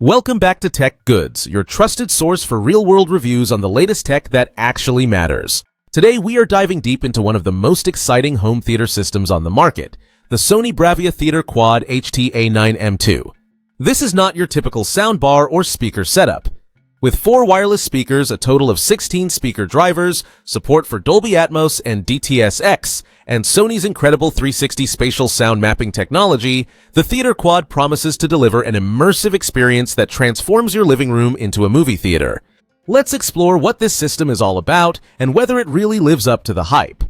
Welcome back to Tech Goods, your trusted source for real-world reviews on the latest tech that actually matters. Today, we are diving deep into one of the most exciting home theater systems on the market, the Sony BRAVIA Theater Quad HT-A9M2. This is not your typical soundbar or speaker setup. With 4 wireless speakers, a total of 16 speaker drivers, support for Dolby Atmos and DTS, and Sony's incredible 360 Spatial Sound Mapping technology, the Theater Quad promises to deliver an immersive experience that transforms your living room into a movie theater. Let's explore what this system is all about and whether it really lives up to the hype.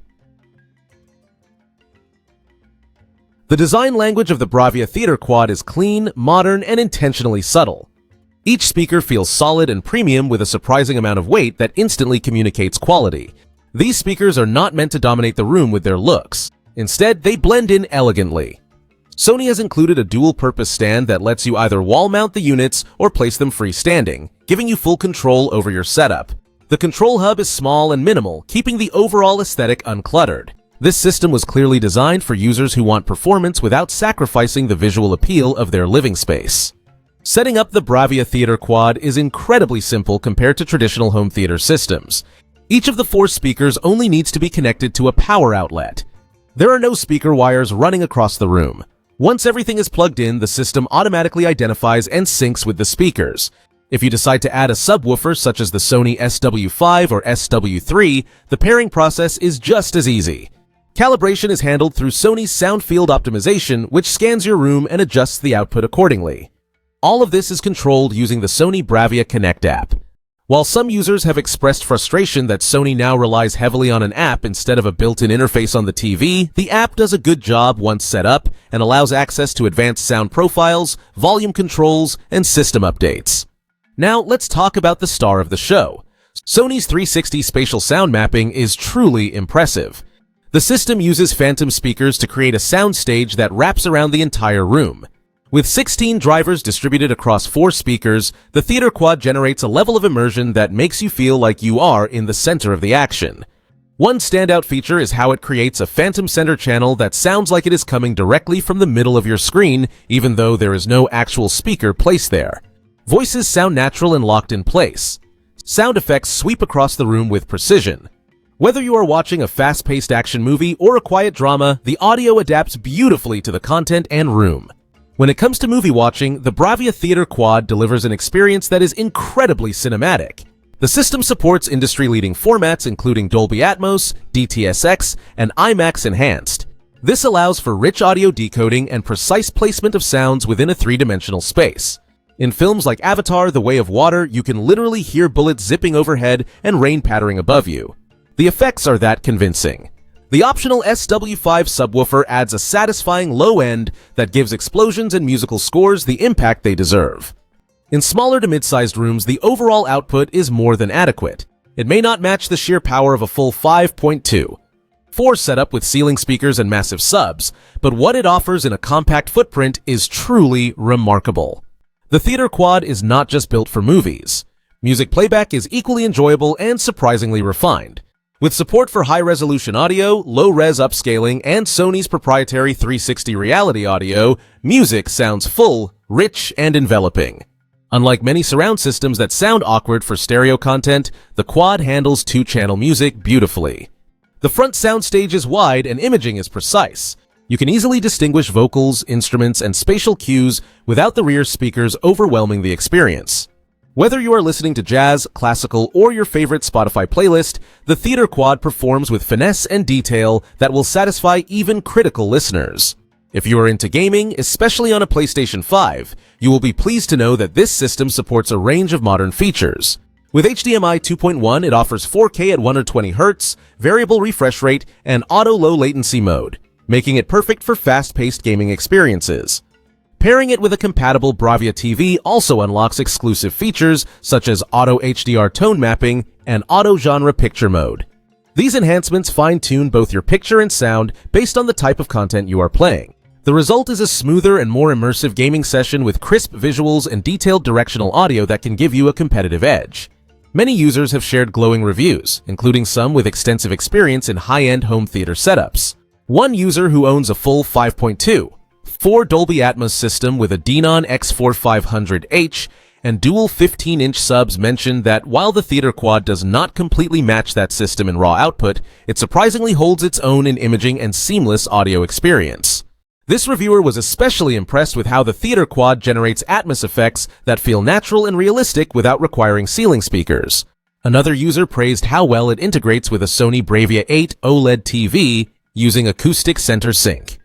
The design language of the BRAVIA Theater Quad is clean, modern, and intentionally subtle. Each speaker feels solid and premium with a surprising amount of weight that instantly communicates quality. These speakers are not meant to dominate the room with their looks. Instead, they blend in elegantly. Sony has included a dual-purpose stand that lets you either wall-mount the units or place them freestanding, giving you full control over your setup. The control hub is small and minimal, keeping the overall aesthetic uncluttered. This system was clearly designed for users who want performance without sacrificing the visual appeal of their living space. Setting up the BRAVIA Theater Quad is incredibly simple compared to traditional home theater systems. Each of the 4 speakers only needs to be connected to a power outlet. There are no speaker wires running across the room. Once everything is plugged in, the system automatically identifies and syncs with the speakers. If you decide to add a subwoofer such as the Sony SW5 or SW3, the pairing process is just as easy. Calibration is handled through Sony's sound field optimization, which scans your room and adjusts the output accordingly. All of this is controlled using the Sony BRAVIA Connect app. While some users have expressed frustration that Sony now relies heavily on an app instead of a built-in interface on the TV, the app does a good job once set up and allows access to advanced sound profiles, volume controls, and system updates. Now let's talk about the star of the show. Sony's 360 Spatial Sound Mapping is truly impressive. The system uses phantom speakers to create a soundstage that wraps around the entire room. With 16 drivers distributed across 4 speakers, the Theater Quad generates a level of immersion that makes you feel like you are in the center of the action. One standout feature is how it creates a phantom center channel that sounds like it is coming directly from the middle of your screen, even though there is no actual speaker placed there. Voices sound natural and locked in place. Sound effects sweep across the room with precision. Whether you are watching a fast-paced action movie or a quiet drama, the audio adapts beautifully to the content and room. When it comes to movie watching, the BRAVIA Theater Quad delivers an experience that is incredibly cinematic. The system supports industry-leading formats including Dolby Atmos, DTS, and IMAX Enhanced. This allows for rich audio decoding and precise placement of sounds within a 3-dimensional space. In films like Avatar: The Way of Water, you can literally hear bullets zipping overhead and rain pattering above you. The effects are that convincing. The optional SW5 subwoofer adds a satisfying low end that gives explosions and musical scores the impact they deserve. In smaller to mid-sized rooms, the overall output is more than adequate. It may not match the sheer power of a full 5.2 setup with ceiling speakers and massive subs, but what it offers in a compact footprint is truly remarkable. The Theater Quad is not just built for movies. Music playback is equally enjoyable and surprisingly refined. With support for high-resolution audio, low-res upscaling, and Sony's proprietary 360 reality audio, music sounds full, rich, and enveloping. Unlike many surround systems that sound awkward for stereo content, the Quad handles 2-channel music beautifully. The front soundstage is wide and imaging is precise. You can easily distinguish vocals, instruments, and spatial cues without the rear speakers overwhelming the experience. Whether you are listening to jazz, classical, or your favorite Spotify playlist, the Theater Quad performs with finesse and detail that will satisfy even critical listeners. If you are into gaming, especially on a PlayStation 5, you will be pleased to know that this system supports a range of modern features. With HDMI 2.1, it offers 4K at 120Hz, variable refresh rate, and auto low latency mode, making it perfect for fast-paced gaming experiences. Pairing it with a compatible BRAVIA TV also unlocks exclusive features such as auto HDR tone mapping and auto genre picture mode. These enhancements fine-tune both your picture and sound based on the type of content you are playing. The result is a smoother and more immersive gaming session with crisp visuals and detailed directional audio that can give you a competitive edge. Many users have shared glowing reviews, including some with extensive experience in high-end home theater setups. One user who owns a full 5.2 4 Dolby Atmos system with a Denon X4500H and dual 15-inch subs mentioned that while the Theater Quad does not completely match that system in raw output, it surprisingly holds its own in imaging and seamless audio experience. This reviewer was especially impressed with how the Theater Quad generates Atmos effects that feel natural and realistic without requiring ceiling speakers. Another user praised how well it integrates with a Sony BRAVIA 8 OLED TV using acoustic center sync.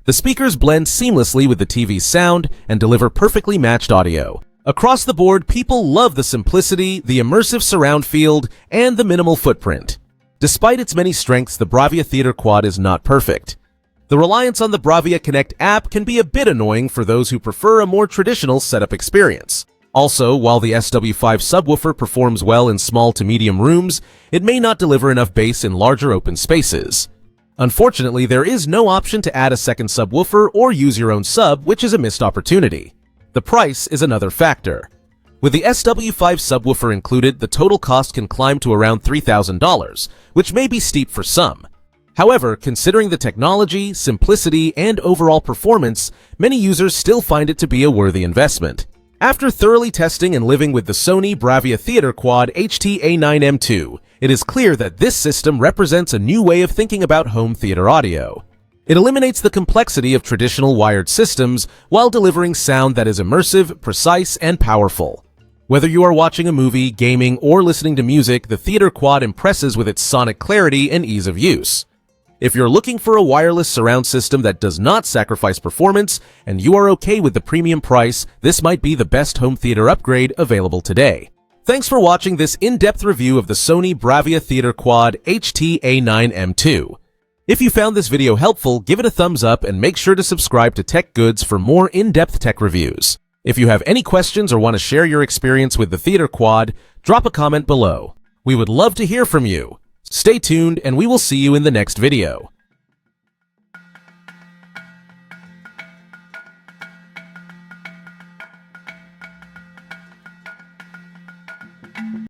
The speakers blend seamlessly with the TV's sound and deliver perfectly matched audio. Across the board, people love the simplicity, the immersive surround field, and the minimal footprint. Despite its many strengths, the BRAVIA Theater Quad is not perfect. The reliance on the BRAVIA Connect app can be a bit annoying for those who prefer a more traditional setup experience. Also, while the SW5 subwoofer performs well in small to medium rooms, it may not deliver enough bass in larger open spaces. Unfortunately, there is no option to add a second subwoofer or use your own sub, which is a missed opportunity. The price is another factor. With the SW5 subwoofer included, the total cost can climb to around $3,000, which may be steep for some. However, considering the technology, simplicity, and overall performance, many users still find it to be a worthy investment. After thoroughly testing and living with the Sony BRAVIA Theater Quad HT-A9M2, it is clear that this system represents a new way of thinking about home theater audio. It eliminates the complexity of traditional wired systems while delivering sound that is immersive, precise, and powerful. Whether you are watching a movie, gaming, or listening to music, the Theater Quad impresses with its sonic clarity and ease of use. If you're looking for a wireless surround system that does not sacrifice performance, and you are okay with the premium price, this might be the best home theater upgrade available today. Thanks for watching this in-depth review of the Sony BRAVIA Theater Quad HT-A9M2. If you found this video helpful, give it a thumbs up and make sure to subscribe to Tech Goods for more in-depth tech reviews. If you have any questions or want to share your experience with the Theater Quad, drop a comment below. We would love to hear from you. Stay tuned, and we will see you in the next video.